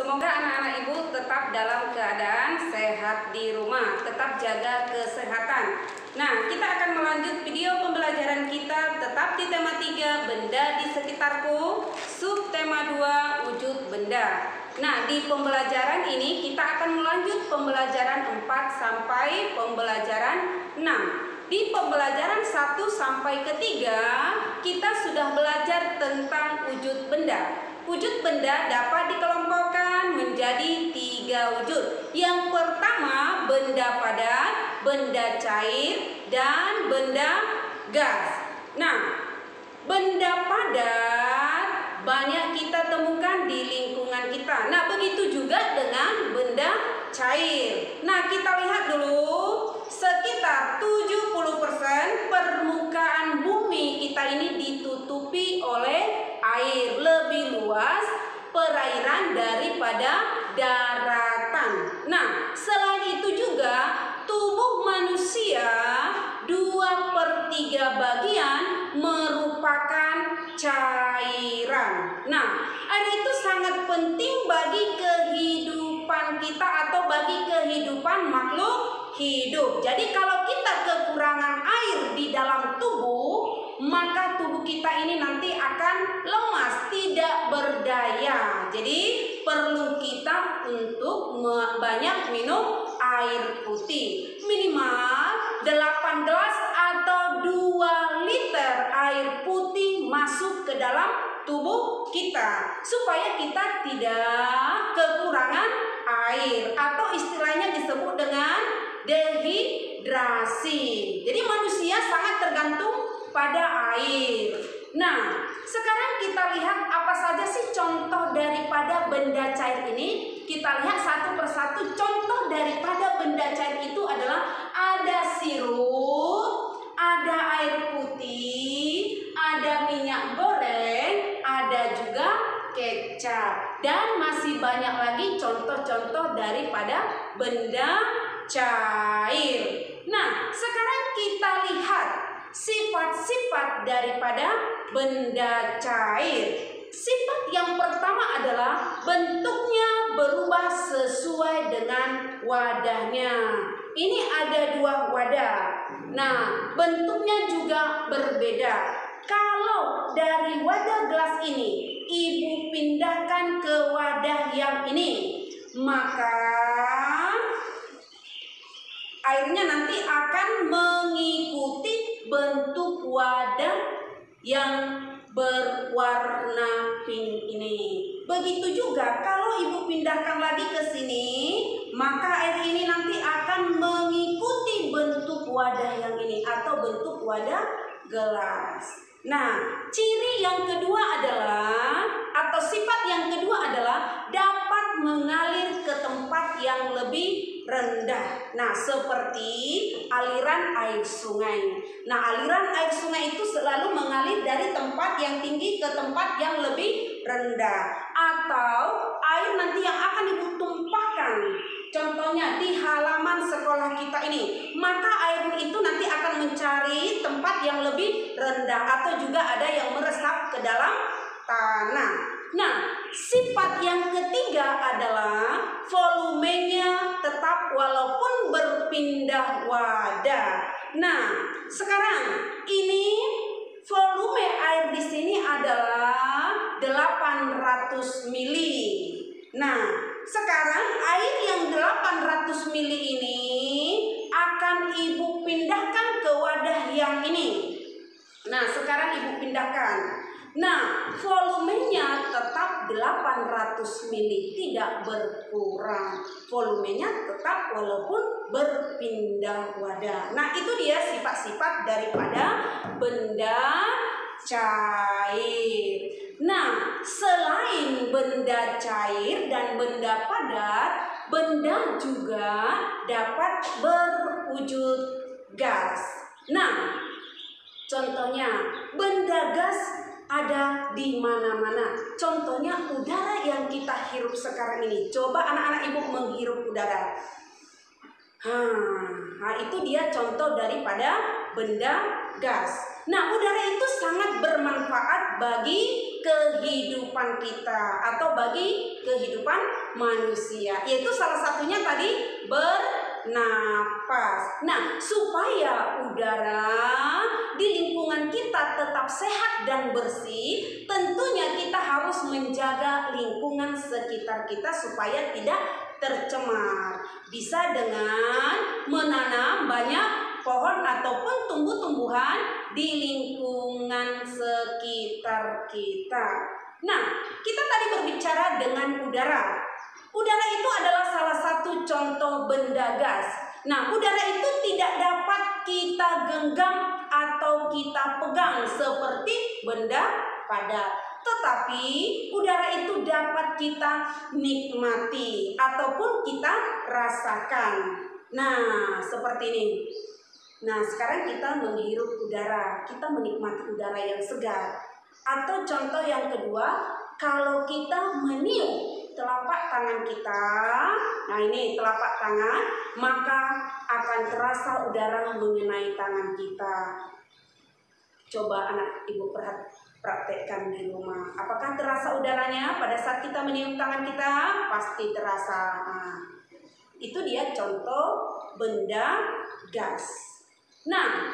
semoga anak-anak ibu tetap dalam keadaan sehat di rumah, tetap jaga kesehatan. Nah, kita akan melanjut video pembelajaran kita tetap di tema 3, benda di sekitarku, subtema 2, wujud benda. Nah, di pembelajaran ini kita akan melanjut pembelajaran 4 sampai pembelajaran 6. Di pembelajaran 1 sampai ke 3, kita sudah belajar tentang wujud benda. Wujud benda dapat dikelompokkan menjadi 3 wujud. Yang pertama, benda padat, benda cair, dan benda gas. Nah, benda padat banyak kita temukan di lingkungan kita. Nah, begitu juga dengan benda cair. Nah, kita lihat dulu, sekitar 70% permukaan bumi kita ini ditutupi oleh air, lebih luas perairan daripada daratan. Nah, selain itu juga tubuh manusia 2/3 bagian merupakan cairan. Nah, air itu sangat penting bagi kehidupan kita atau bagi kehidupan makhluk hidup. Jadi kalau kita kekurangan air di dalam tubuh, maka tubuh kita ini nanti akan lemas, tidak berdaya. Jadi perlu kita untuk banyak minum air putih. Minimal 8 gelas atau 2 liter air putih masuk ke dalam tubuh kita, supaya kita tidak kekurangan air, atau istilahnya disebut dengan dehidrasi. Jadi manusia sangat tergantung pada air. Nah, sekarang kita lihat apa saja sih contoh daripada benda cair ini. Kita lihat satu persatu. Contoh daripada benda cair itu adalah ada sirup, ada air putih, ada minyak goreng, ada juga kecap, dan masih banyak lagi contoh-contoh daripada benda cair. Nah, sekarang kita lihat sifat-sifat daripada benda cair. Sifat yang pertama adalah bentuknya berubah sesuai dengan wadahnya. Ini ada 2 wadah. Nah, bentuknya juga berbeda. Kalau dari wadah gelas ini ibu pindahkan ke wadah yang ini, maka airnya nanti akan mengikuti bentuk wadah yang berwarna pink ini. Begitu juga kalau ibu pindahkan lagi ke sini, maka air ini nanti akan mengikuti bentuk wadah yang ini atau bentuk wadah gelas. Nah, ciri yang kedua adalah, atau sifat yang kedua adalah dapat mengalir ke tempat yang lebih rendah. Nah, seperti aliran air sungai. Nah, aliran air sungai itu selalu mengalir dari tempat yang tinggi ke tempat yang lebih rendah. Atau air nanti yang akan ibu tumpahkan, contohnya di halaman sekolah kita ini, maka air itu nanti akan mencari tempat yang lebih rendah, atau juga ada yang meresap ke dalam tanah. Nah, sifat yang ketiga adalah volumenya tetap walaupun berpindah wadah. Nah, sekarang ini volume air di sini adalah 800 mili. Nah, sekarang air yang 800 mili ini akan ibu pindahkan ke wadah yang ini. Nah, sekarang ibu pindahkan. Nah, volumenya tetap 800 mili, tidak berkurang. Volumenya tetap walaupun berpindah wadah. Nah, itu dia sifat-sifat daripada benda cair. Nah, selain benda cair dan benda padat, benda juga dapat berwujud gas. Nah, contohnya benda gas ada di mana-mana. Contohnya udara yang kita hirup sekarang ini. Coba anak-anak ibu menghirup udara. Nah, itu dia contoh daripada benda gas. Nah, udara itu sangat bermanfaat bagi kehidupan kita atau bagi kehidupan manusia, yaitu salah satunya tadi bernapas. Nah, supaya udara di lingkungan kita tetap sehat dan bersih, tentunya kita harus menjaga lingkungan sekitar kita supaya tidak tercemar. Bisa dengan menanam banyak pohon ataupun tumbuh-tumbuhan di lingkungan sekitar kita. Nah, kita tadi berbicara dengan udara. Udara itu adalah salah satu contoh benda gas. Nah, udara itu tidak dapat kita genggam atau kita pegang seperti benda padat. Tetapi udara itu dapat kita nikmati ataupun kita rasakan. Nah, seperti ini. Nah, sekarang kita menghirup udara, kita menikmati udara yang segar. Atau contoh yang kedua, kalau kita meniup telapak tangan kita, nah ini telapak tangan, maka akan terasa udara mengenai tangan kita. Coba anak ibu praktekkan di rumah. Apakah terasa udaranya pada saat kita meniup tangan kita? Pasti terasa. Nah, itu dia contoh benda gas. Nah,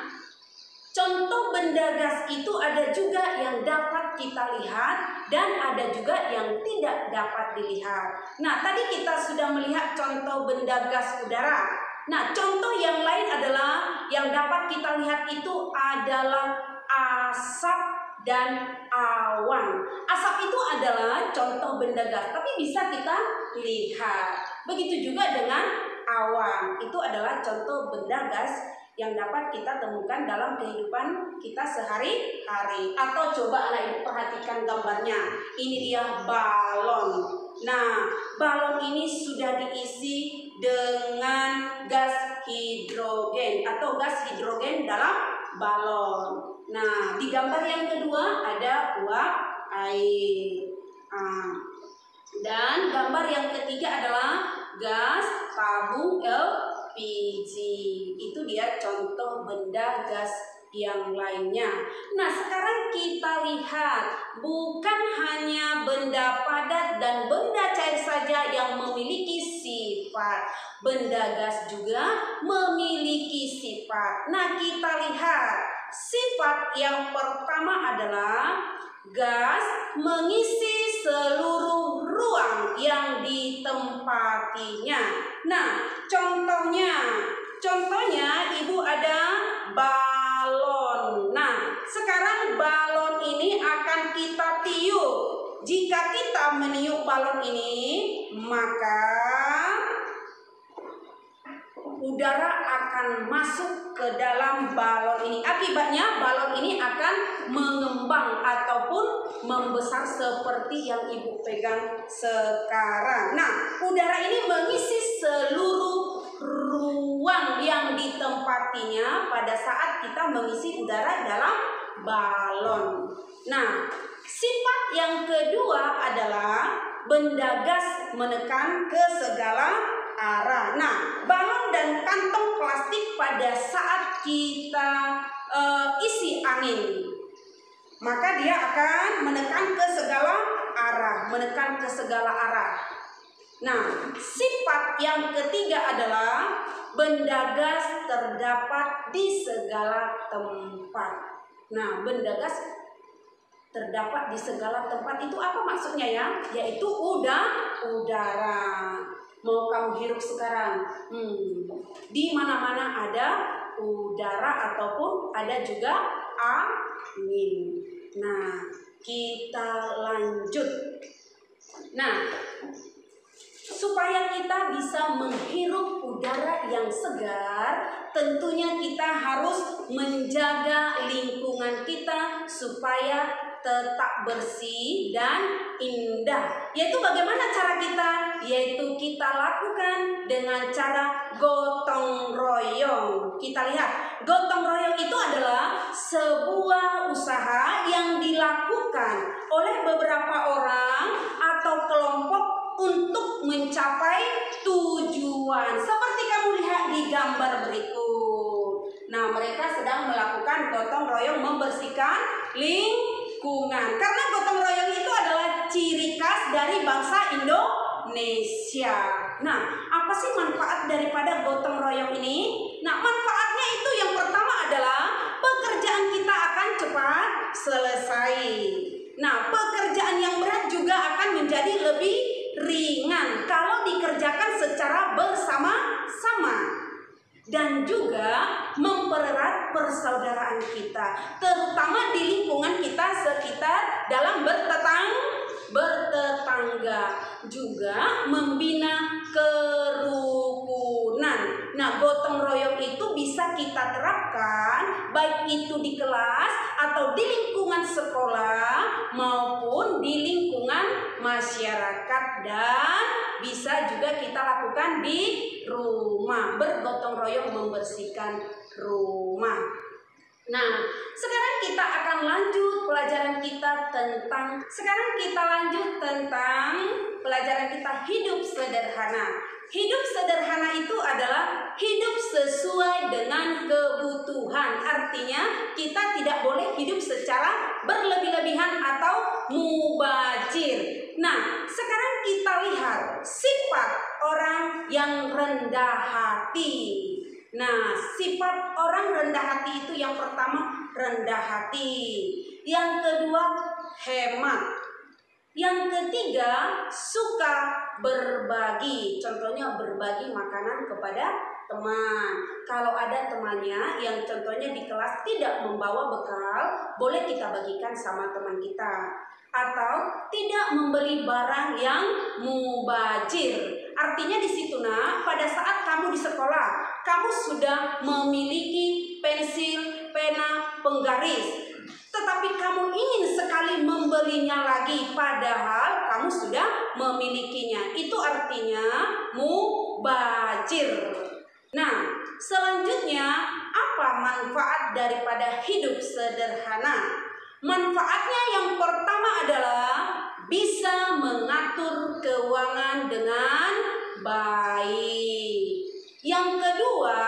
contoh benda gas itu ada juga yang dapat kita lihat dan ada juga yang tidak dapat dilihat. Nah, tadi kita sudah melihat contoh benda gas udara. Nah, contoh yang lain adalah yang dapat kita lihat itu adalah asap dan awan. Asap itu adalah contoh benda gas, tapi bisa kita lihat. Begitu juga dengan awan. Itu adalah contoh benda gas yang dapat kita temukan dalam kehidupan kita sehari-hari. Atau coba anak ibu perhatikan gambarnya. Ini dia balon. Nah, balon ini sudah diisi dengan gas hidrogen atau gas hidrogen dalam balon. Nah, di gambar yang kedua ada uap air. Dan gambar yang ketiga adalah gas tabung LPG. Itu dia contoh benda gas yang lainnya. Nah, sekarang kita lihat, bukan hanya benda padat dan benda cair saja yang memiliki sifat. Benda gas juga memiliki sifat. Nah, kita lihat sifat yang pertama adalah gas mengisi seluruh ruang yang ditempatinya. Nah, contohnya ibu ada balon. Nah, sekarang balon ini akan kita tiup. Jika kita meniup balon ini, maka udara akan masuk ke dalam balon ini. Akibatnya balon ini akan mengembang ataupun membesar seperti yang ibu pegang sekarang. Nah, udara ini mengisi seluruh ruang yang ditempatinya pada saat kita mengisi udara dalam balon. Nah, sifat yang kedua adalah benda gas menekan ke segala arah. Nah, balon dan kantong plastik pada saat kita isi angin, maka dia akan menekan ke segala arah, Nah, sifat yang ketiga adalah benda gas terdapat di segala tempat. Nah, benda gas terdapat di segala tempat itu apa maksudnya ya? Yaitu udara. Mau kamu hirup sekarang, di mana-mana ada udara ataupun ada juga angin. Nah, kita lanjut. Nah, supaya kita bisa menghirup udara yang segar, tentunya kita harus menjaga lingkungan kita supaya tetap bersih dan indah. Yaitu bagaimana cara kita? Yaitu kita lakukan dengan cara gotong royong. Kita lihat, gotong royong itu adalah sebuah usaha yang dilakukan oleh beberapa orang atau kelompok untuk mencapai tujuan. Seperti kamu lihat di gambar berikut. Nah, mereka sedang melakukan gotong royong membersihkan lingkungan. Karena gotong royong itu adalah ciri khas dari bangsa Indonesia. Indonesia. Nah, apa sih manfaat daripada gotong royong ini? Nah, manfaatnya itu yang pertama adalah pekerjaan kita akan cepat selesai. Nah, pekerjaan yang berat juga akan menjadi lebih ringan kalau dikerjakan secara bersama-sama. Dan juga mempererat persaudaraan kita, terutama di lingkungan kita sekitar dalam bertetangga, juga membina kerukunan. Nah, gotong royong itu bisa kita terapkan baik itu di kelas atau di lingkungan sekolah maupun di lingkungan masyarakat, dan bisa juga kita lakukan di rumah, bergotong royong membersihkan rumah. Nah, sekarang kita akan lanjut pelajaran kita tentang pelajaran kita hidup sederhana. Hidup sederhana itu adalah hidup sesuai dengan kebutuhan. Artinya kita tidak boleh hidup secara berlebih-lebihan atau mubazir. Nah, sekarang kita lihat sifat orang yang rendah hati. Nah, sifat orang rendah hati itu yang pertama rendah hati, yang kedua hemat, yang ketiga suka berbagi. Contohnya berbagi makanan kepada teman. Kalau ada temannya yang contohnya di kelas tidak membawa bekal, boleh kita bagikan sama teman kita. Atau tidak membeli barang yang mubazir. Artinya di situ pada saat kamu di sekolah, kamu sudah memiliki pensil, pena, penggaris, tetapi kamu ingin sekali membelinya lagi padahal kamu sudah memilikinya. Itu artinya mubazir. Nah, selanjutnya apa manfaat daripada hidup sederhana? Manfaatnya yang pertama adalah bisa mengatur keuangan dengan baik. Yang kedua,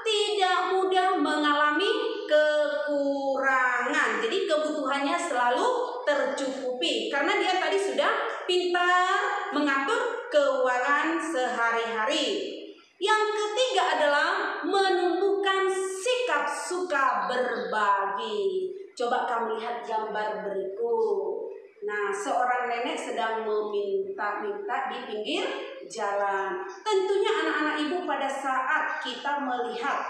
tidak mudah mengalami kekurangan. Jadi kebutuhannya selalu tercukupi karena dia tadi sudah pintar mengatur keuangan sehari-hari. Yang ketiga adalah menumbuhkan sikap suka berbagi. Coba kamu lihat gambar berikut. Nah, seorang nenek sedang meminta-minta di pinggir jalan. Tentunya anak-anak ibu, pada saat kita melihat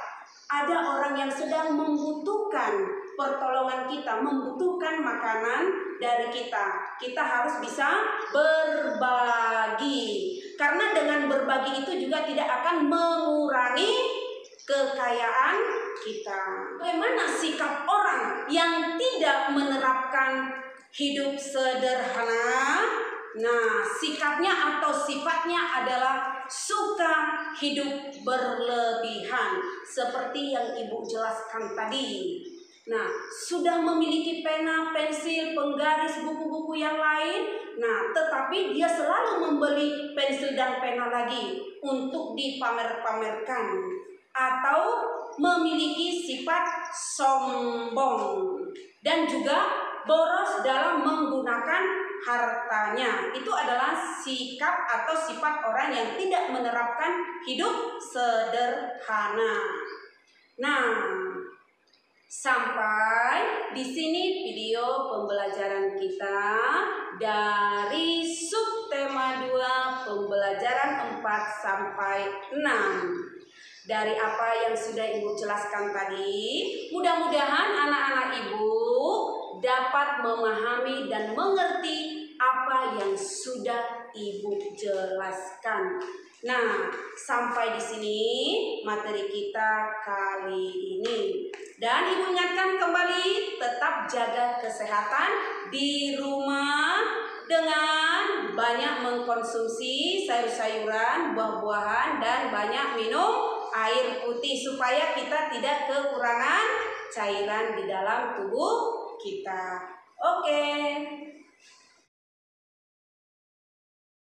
ada orang yang sedang membutuhkan pertolongan kita, membutuhkan makanan dari kita, kita harus bisa berbagi. Karena dengan berbagi itu juga tidak akan mengurangi kekayaan kita. Bagaimana sikap orang yang tidak menerapkan hidup sederhana? Nah, sikapnya atau sifatnya adalah suka hidup berlebihan, seperti yang ibu jelaskan tadi. Nah, sudah memiliki pena, pensil, penggaris, buku-buku yang lain. Nah, tetapi dia selalu membeli pensil dan pena lagi untuk dipamer-pamerkan. Atau memiliki sifat sombong dan juga boros dalam menggunakan hartanya. Itu adalah sikap atau sifat orang yang tidak menerapkan hidup sederhana. Nah, sampai di sini video pembelajaran kita dari subtema 2 pembelajaran 4 sampai 6. Dari apa yang sudah ibu jelaskan tadi, mudah-mudahan anak-anak ibu dapat memahami dan mengerti apa yang sudah ibu jelaskan. Nah, sampai di sini materi kita kali ini. Dan ibu ingatkan kembali, tetap jaga kesehatan di rumah dengan banyak mengkonsumsi sayur-sayuran, buah-buahan, dan banyak minum air putih supaya kita tidak kekurangan cairan di dalam tubuh kita. Oke.